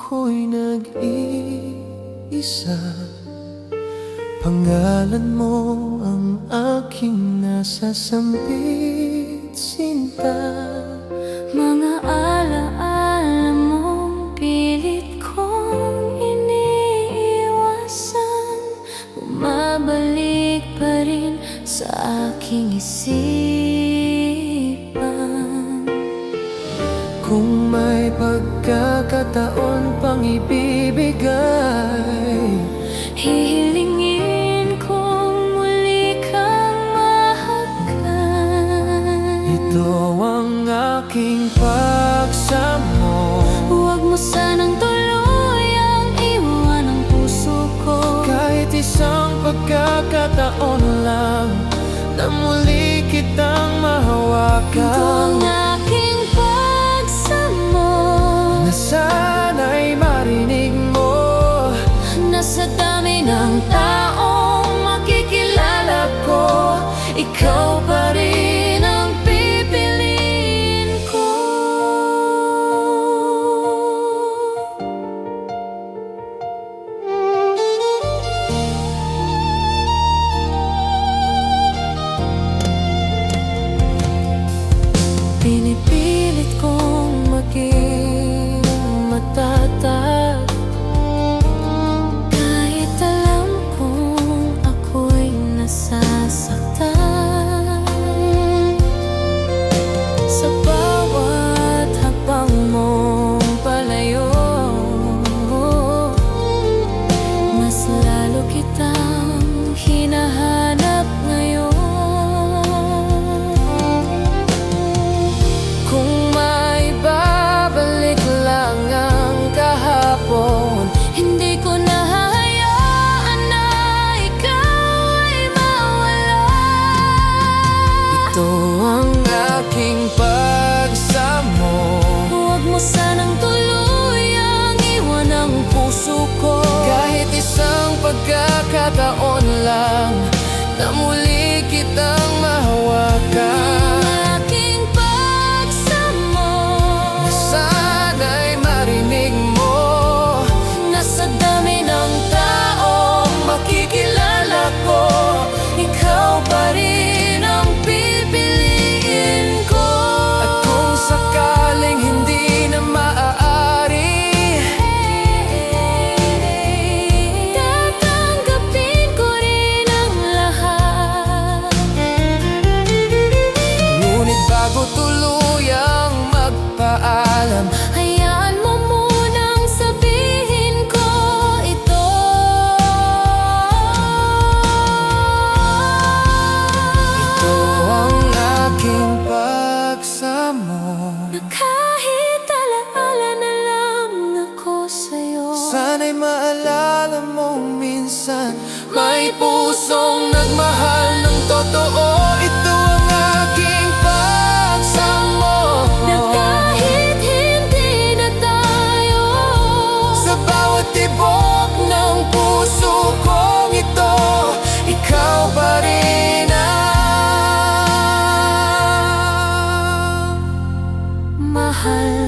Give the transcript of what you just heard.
ako'y nag-iisa. Pangalan mo ang aking nasasambit, sinta. Mga alaala mong pilit kong iniiwasan, bumabalik pa rin sa aking isipan. Kung may pagkakataon pang ibibigay, hihilingin kong muli kang mahagkan. ito ang aking pagsamo. Huwag mo sanang tuluyang iwan ang puso ko. Kahit isang pagkakataon lang na muli kitang mahawakan. Ito ang aking pagsamo, na sana'y marinig mo. na sa dami ng taong makikilala ko, ikaw pa rin ang pipiliin ko. Pinipilit kong maging matatag, kahit alam kong ako'y nasasaktan. Sa bawat hakbang mong palayo, mas lalo kitang hinahanap ngayon. Kung may babalik lang ang kahapon, hindi ko na hahayaan na ikaw ay mawala. Ito ang aking pagsamo. Huwag mo sanang tuluyang iwan ang puso ko. Kahit isang pagkakataon lang na muli kitang mahawakan. Ang aking pagsamo, Na sana'y marinig mo. na sa dami ng taong Makikilala ko, ikaw pa rin ang pipiliin ko. at kung sakaling hindi na maaari, tatanggapin ko rin ang lahat. ngunit bago tuluyang magpaalam, Hayaan mo munang sabihin ko ito. ito ang aking pagsamo. Na kahit alaala na lang ako sa'yo, Sana'y maalala mong minsan may pusong nagmahal ng totoo. Ito ang aking pagsamo. na kahit hindi na tayo, Sa bawat tibok ng puso kong ito, ikaw pa rin ang mahal